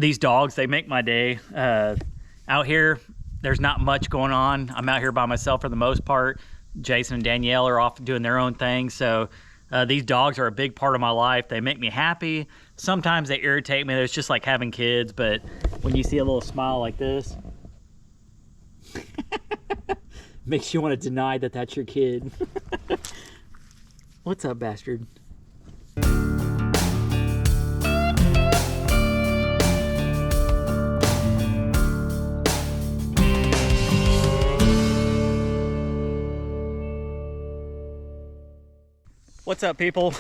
These dogs, they make my day. Out here, there's not much going on. I'm out here by myself for the most part. Jason and Danielle are off doing their own thing. So these dogs are a big part of my life. They make me happy. Sometimes they irritate me. It's just like having kids. But when you see a little smile like this, makes you want to deny that that's your kid. What's up, bastard? What's up, people?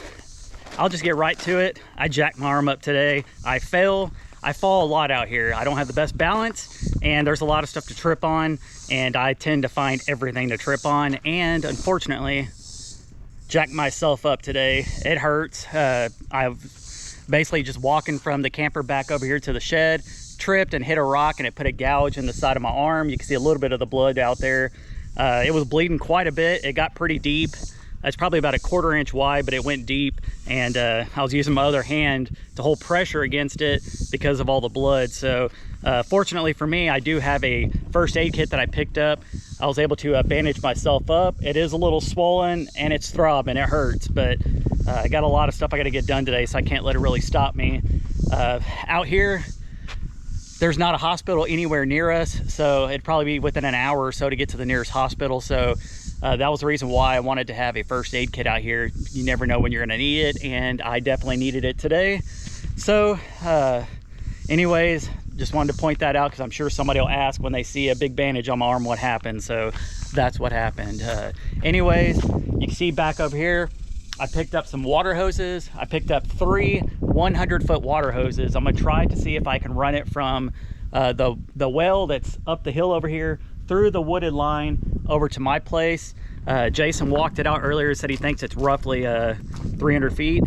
I'll just get right to it. I jacked my arm up today. I fall a lot out here. I don't have the best balance, and there's a lot of stuff to trip on, and I tend to find everything to trip on, and unfortunately jacked myself up today. It hurts. I've basically just walking from the camper back over here to the shed, tripped and hit a rock, and it put a gouge in the side of my arm. You can see a little bit of the blood out there. It was bleeding quite a bit. It got pretty deep. It's probably about a 1/4 inch wide, but it went deep, and I was using my other hand to hold pressure against it because of all the blood. So fortunately for me, I do have a first aid kit that I picked up. I was able to bandage myself up. It is a little swollen and it's throbbing, it hurts, but I got a lot of stuff I got to get done today, so I can't let it really stop me. Out here, there's not a hospital anywhere near us, so it'd probably be within an hour or so to get to the nearest hospital. So that was the reason why I wanted to have a first aid kit out here. You never know when you're gonna need it, and I definitely needed it today. So anyways, just wanted to point that out because I'm sure somebody will ask when they see a big bandage on my arm what happened. So that's what happened. Anyways, you can see back over here, I picked up some water hoses. I picked up 3 100-foot water hoses. I'm gonna try to see if I can run it from the well that's up the hill over here through the wooded line over to my place. Jason walked it out earlier, said he thinks it's roughly 300 feet.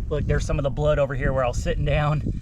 Look, there's some of the blood over here where I was sitting down.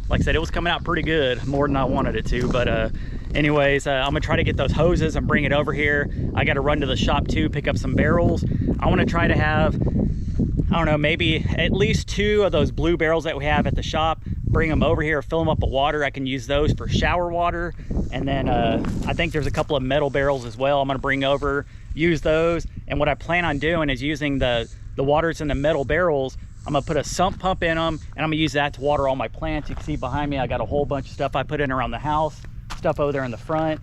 Like I said, it was coming out pretty good, more than I wanted it to, but anyways, I'm gonna try to get those hoses and bring it over here. I gotta run to the shop too, pick up some barrels. I wanna try to have, I don't know, maybe at least 2 of those blue barrels that we have at the shop, bring them over here, fill them up with water. I can use those for shower water. And then I think there's a couple of metal barrels as well I'm gonna bring over, use those. And what I plan on doing is using the waters in the metal barrels. I'm gonna put a sump pump in them, and I'm gonna use that to water all my plants. You can see behind me, I got a whole bunch of stuff I put in around the house, stuff over there in the front,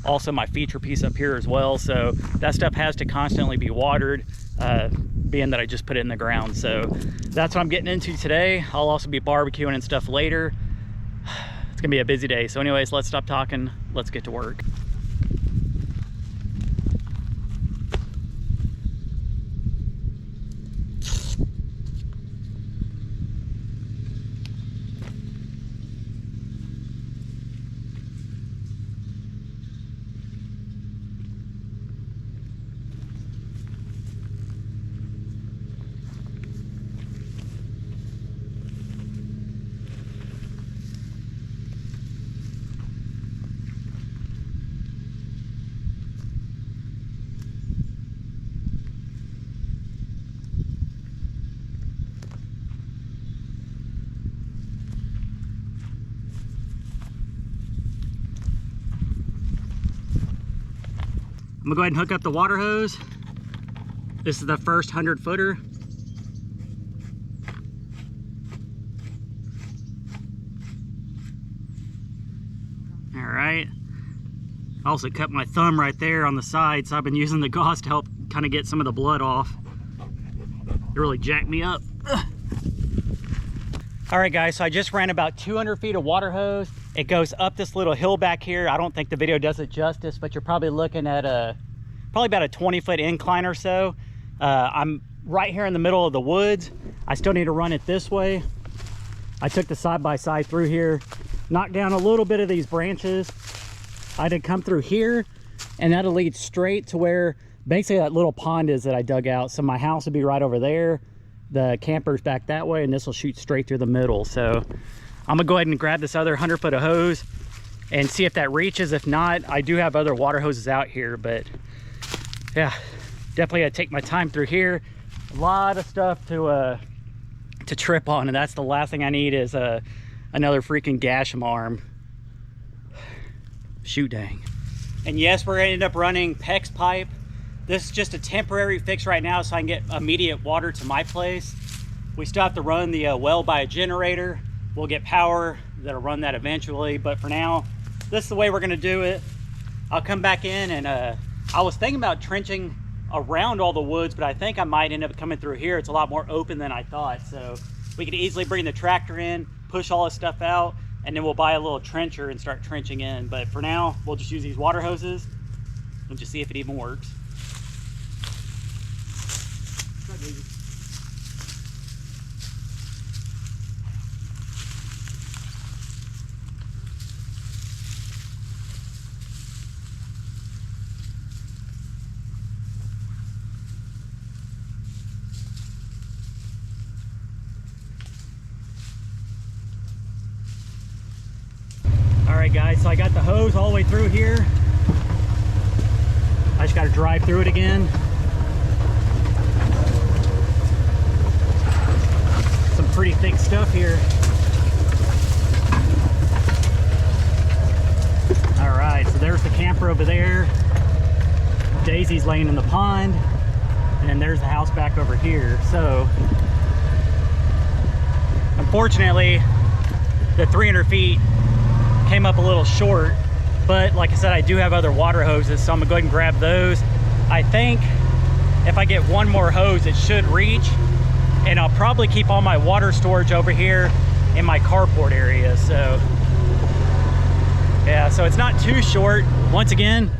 also my feature piece up here as well. So that stuff has to constantly be watered, being that I just put it in the ground. So that's what I'm getting into today. I'll also be barbecuing and stuff later. It's gonna be a busy day. So anyways, let's stop talking, let's get to work. I'm gonna go ahead and hook up the water hose. This is the first 100-footer. All right. I also cut my thumb right there on the side, so I've been using the gauze to help kind of get some of the blood off. It really jacked me up. Ugh. All right, guys, so I just ran about 200 feet of water hose. It goes up this little hill back here. I don't think the video does it justice, but you're probably looking at probably about a 20-foot incline or so. I'm right here in the middle of the woods. I still need to run it this way. I took the side-by-side through here, knocked down a little bit of these branches. I had to come through here, and that'll lead straight to where basically that little pond is that I dug out. So my house would be right over there. The camper's back that way, and this will shoot straight through the middle. So I'm gonna go ahead and grab this other 100-foot of hose and see if that reaches. If not, I do have other water hoses out here, but yeah, definitely gotta take my time through here. A lot of stuff to to trip on, and that's the last thing I need is another freaking gash in my arm. Shoot dang. And yes, we're gonna end up running PEX pipe. This is just a temporary fix right now so I can get immediate water to my place. We still have to run the well by a generator. We'll get power that'll run that eventually, but for now, this is the way we're gonna do it. I'll come back in and I was thinking about trenching around all the woods, but I think I might end up coming through here. It's a lot more open than I thought, so we could easily bring the tractor in, push all this stuff out, and then we'll buy a little trencher and start trenching in. But for now, we'll just use these water hoses and just see if it even works. Alright guys, so I got the hose all the way through here. I just got to drive through it again. Some pretty thick stuff here. Alright, so there's the camper over there. Daisy's laying in the pond. And then there's the house back over here. So, unfortunately, the 300 feet came up a little short, but like I said, I do have other water hoses, so I'm gonna go ahead and grab those. I think if I get one more hose, it should reach, and I'll probably keep all my water storage over here in my carport area. So yeah, so it's not too short. Once again,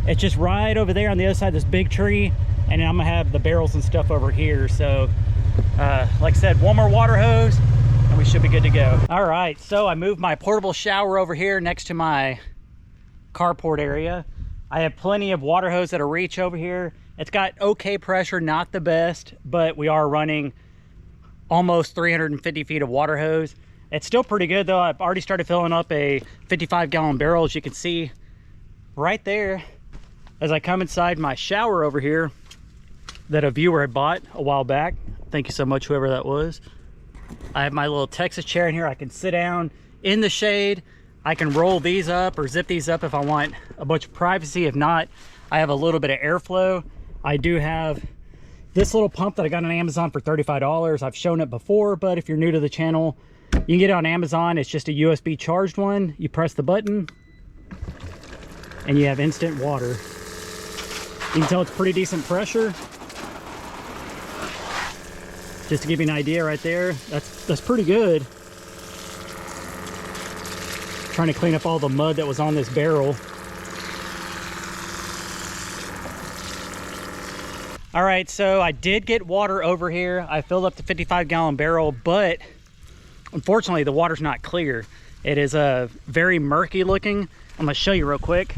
it's just right over there on the other side of this big tree, and then I'm gonna have the barrels and stuff over here. So like I said, one more water hose and we should be good to go. All right, so I moved my portable shower over here next to my carport area. I have plenty of water hose that'll reach over here. It's got okay pressure, not the best, but we are running almost 350 feet of water hose. It's still pretty good though. I've already started filling up a 55-gallon barrel, as you can see right there as I come inside my shower over here that a viewer had bought a while back. Thank you so much, whoever that was. I have my little Texas chair in here. I can sit down in the shade. I can roll these up or zip these up if I want a bunch of privacy. If not, I have a little bit of airflow. I do have this little pump that I got on Amazon for $35. I've shown it before, but if you're new to the channel, you can get it on Amazon. It's just a USB charged one. You press the button and you have instant water. You can tell it's pretty decent pressure. Just to give you an idea right there, that's pretty good. Trying to clean up all the mud that was on this barrel. All right, so I did get water over here. I filled up the 55-gallon barrel, but unfortunately the water's not clear. It is very murky looking. I'm gonna show you real quick.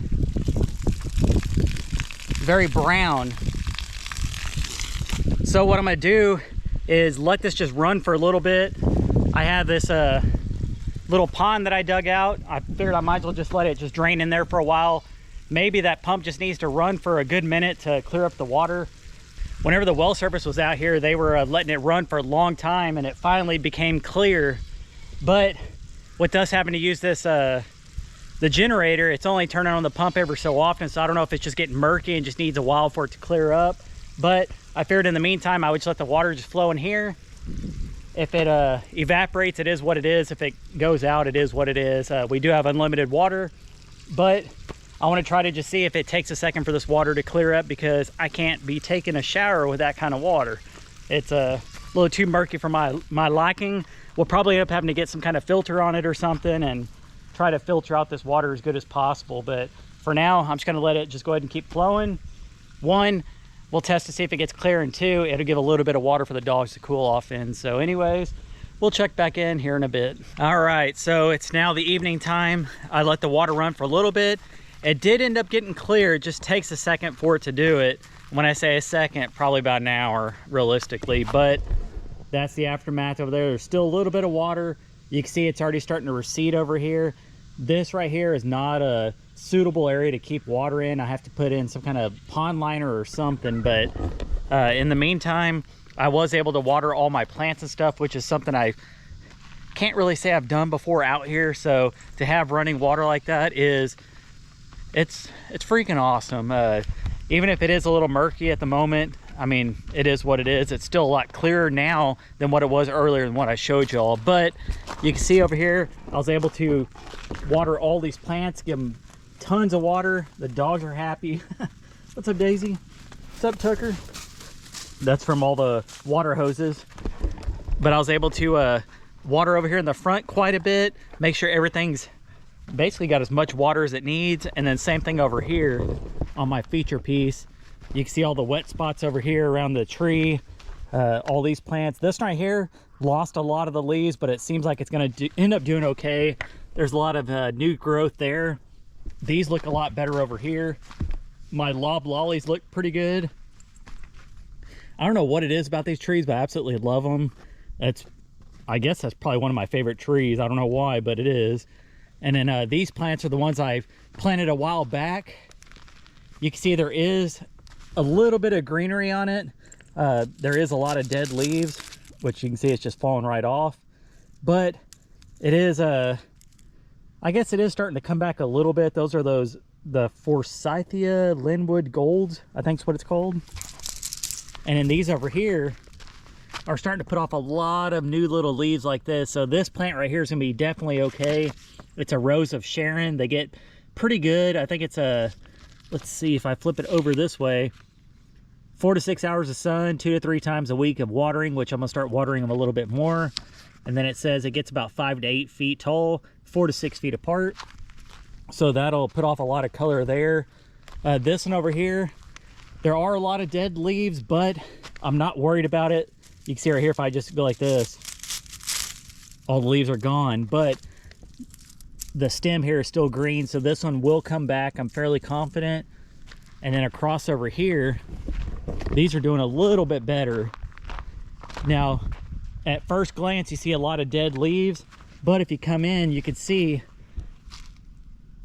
Very brown. So what I'm gonna do is let this just run for a little bit. I have this little pond that I dug out. I figured I might as well just let it just drain in there for a while. Maybe that pump just needs to run for a good minute to clear up the water. Whenever the well service was out here, they were letting it run for a long time and it finally became clear. But with us having to use this, the generator, it's only turning on the pump every so often. So I don't know if it's just getting murky and just needs a while for it to clear up. But I figured in the meantime, I would just let the water just flow in here. If it evaporates, it is what it is. If it goes out, it is what it is. We do have unlimited water, but I want to try to just see if it takes a second for this water to clear up, because I can't be taking a shower with that kind of water. It's a little too murky for my liking. We'll probably end up having to get some kind of filter on it or something and try to filter out this water as good as possible. But for now, I'm just going to let it just go ahead and keep flowing. One, we'll test to see if it gets clear, and two, it'll give a little bit of water for the dogs to cool off in. So anyways, we'll check back in here in a bit. All right, so it's now the evening time. I let the water run for a little bit. It did end up getting clear. It just takes a second for it to do it. When I say a second, probably about an hour realistically, but that's the aftermath over there. There's still a little bit of water. You can see it's already starting to recede over here. This right here is not a suitable area to keep water in. I have to put in some kind of pond liner or something, but in the meantime, I was able to water all my plants and stuff, which is something I can't really say I've done before out here. So to have running water like that it's freaking awesome. Even if it is a little murky at the moment, I mean, it is what it is. It's still a lot clearer now than what it was earlier than what I showed y'all. But you can see over here, I was able to water all these plants, give them tons of water. The dogs are happy. What's up, Daisy? What's up, Tucker? That's from all the water hoses. But I was able to water over here in the front quite a bit, make sure everything's basically got as much water as it needs. And then same thing over here on my feature piece. You can see all the wet spots over here around the tree, all these plants. This right here lost a lot of the leaves, but it seems like it's going to end up doing okay. There's a lot of new growth there. These look a lot better over here. My loblollies look pretty good. I don't know what it is about these trees, but I absolutely love them. I guess that's probably one of my favorite trees. I don't know why, but it is. And then these plants are the ones I planted a while back. You can see there is a little bit of greenery on it. There is a lot of dead leaves, which you can see it's just falling right off. But it is, I guess it is starting to come back a little bit. Those are the Forsythia Linwood Golds, I think is what it's called. And then these over here are starting to put off a lot of new little leaves like this. So this plant right here is gonna be definitely okay. It's a Rose of Sharon. They get pretty good. I think it's a, let's see if I flip it over this way, 4 to 6 hours of sun, 2 to 3 times a week of watering, which I'm gonna start watering them a little bit more. And then it says it gets about 5 to 8 feet tall, 4 to 6 feet apart. So that'll put off a lot of color there. This one over here, there are a lot of dead leaves, but I'm not worried about it. You can see right here, if I just go like this, all the leaves are gone, but the stem here is still green, so this one will come back, I'm fairly confident. And then across over here, these are doing a little bit better. Now, at first glance, you see a lot of dead leaves, but if you come in, you can see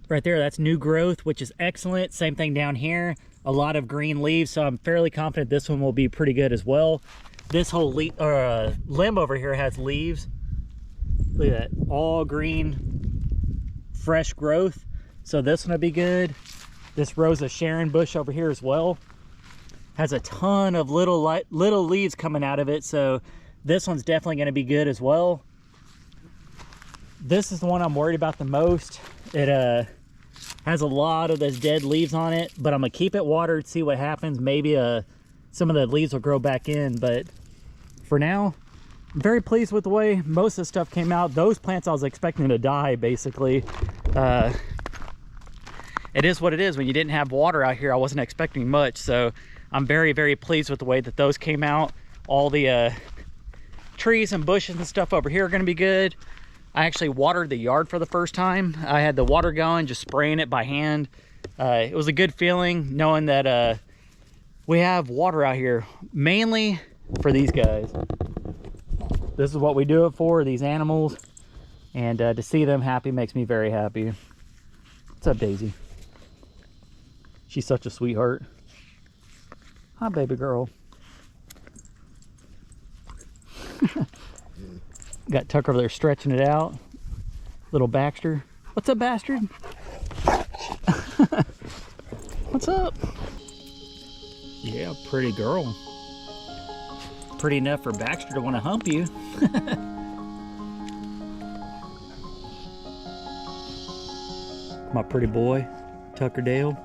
right there, that's new growth, which is excellent. Same thing down here, a lot of green leaves, so I'm fairly confident this one will be pretty good as well. This whole limb over here has leaves. Look at that, all green, fresh growth. So this one will be good. This Rose of Sharon bush over here as well has a ton of little leaves coming out of it. So this one's definitely going to be good as well. This is the one I'm worried about the most. It has a lot of those dead leaves on it, but I'm gonna keep it watered, see what happens. Maybe some of the leaves will grow back in, but for now, I'm very pleased with the way most of the stuff came out. Those plants I was expecting to die, basically. It is what it is. When you didn't have water out here, I wasn't expecting much, so I'm very, very pleased with the way that those came out. All the trees and bushes and stuff over here are gonna be good. I actually watered the yard for the first time. I had the water going, just spraying it by hand. It was a good feeling knowing that we have water out here, mainly for these guys. This is what we do it for, these animals. And to see them happy makes me very happy. What's up, Daisy? She's such a sweetheart. Hi, baby girl. Got Tucker over there stretching it out. Little Baxter. What's up, bastard? What's up? Yeah, pretty girl. Pretty enough for Baxter to want to hump you. My pretty boy, Tucker Dale.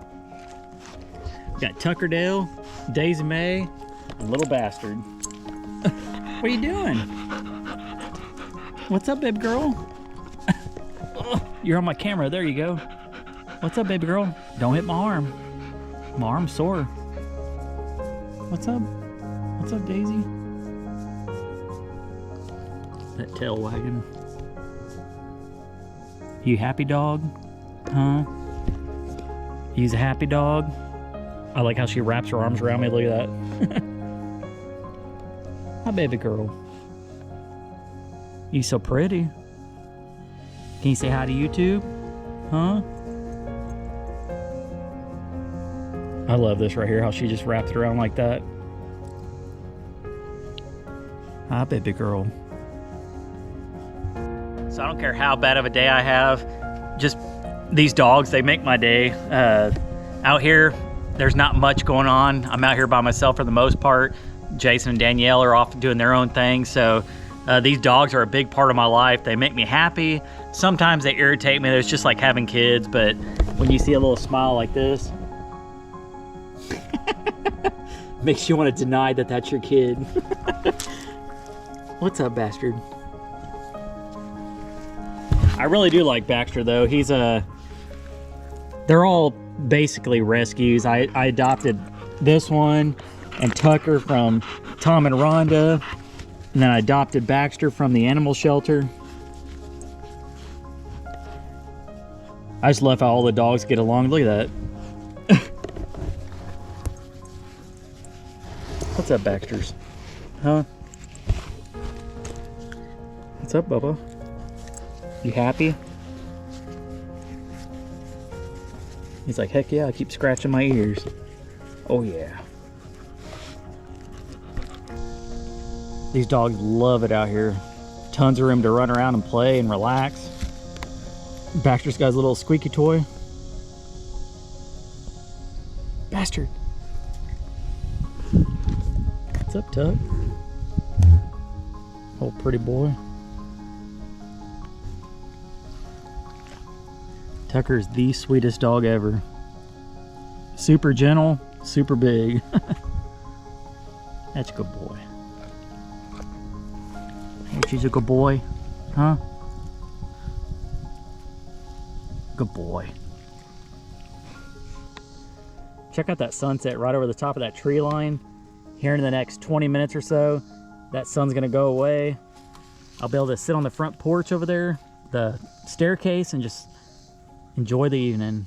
Got Tucker Dale, Daisy May, and little bastard. What are you doing? What's up, baby girl? Oh, you're on my camera. There you go. What's up, baby girl? Don't hit my arm. My arm's sore. What's up? What's up, Daisy? That tail wagging. You happy, dog? Huh? He's a happy dog. I like how she wraps her arms around me. Look at that. Hi, baby girl. You so pretty. Can you say hi to YouTube? Huh? I love this right here, how she just wraps it around like that. Hi, baby girl. So I don't care how bad of a day I have, just these dogs, they make my day. Out here, there's not much going on. I'm out here by myself for the most part. Jason and Danielle are off doing their own thing. So these dogs are a big part of my life. They make me happy. Sometimes they irritate me. It's just like having kids, but when you see a little smile like this, makes you want to deny that that's your kid. What's up, bastard? I really do like Baxter though. He's they're all basically rescues. I adopted this one and Tucker from Tom and Rhonda, and then I adopted Baxter from the animal shelter. I just love how all the dogs get along. Look at that. What's up, Baxters? Huh? What's up, Bubba? You happy? He's like, heck yeah, I keep scratching my ears. Oh yeah. These dogs love it out here. Tons of room to run around and play and relax. Baxter's got his little squeaky toy. Bastard. What's up, Tuck? Oh, pretty boy. Tucker's the sweetest dog ever. Super gentle, super big. That's a good boy. Hey, she's a good boy, huh? Good boy. Check out that sunset right over the top of that tree line. Here in the next 20 minutes or so, that sun's gonna go away. I'll be able to sit on the front porch over there, the staircase, and just enjoy the evening.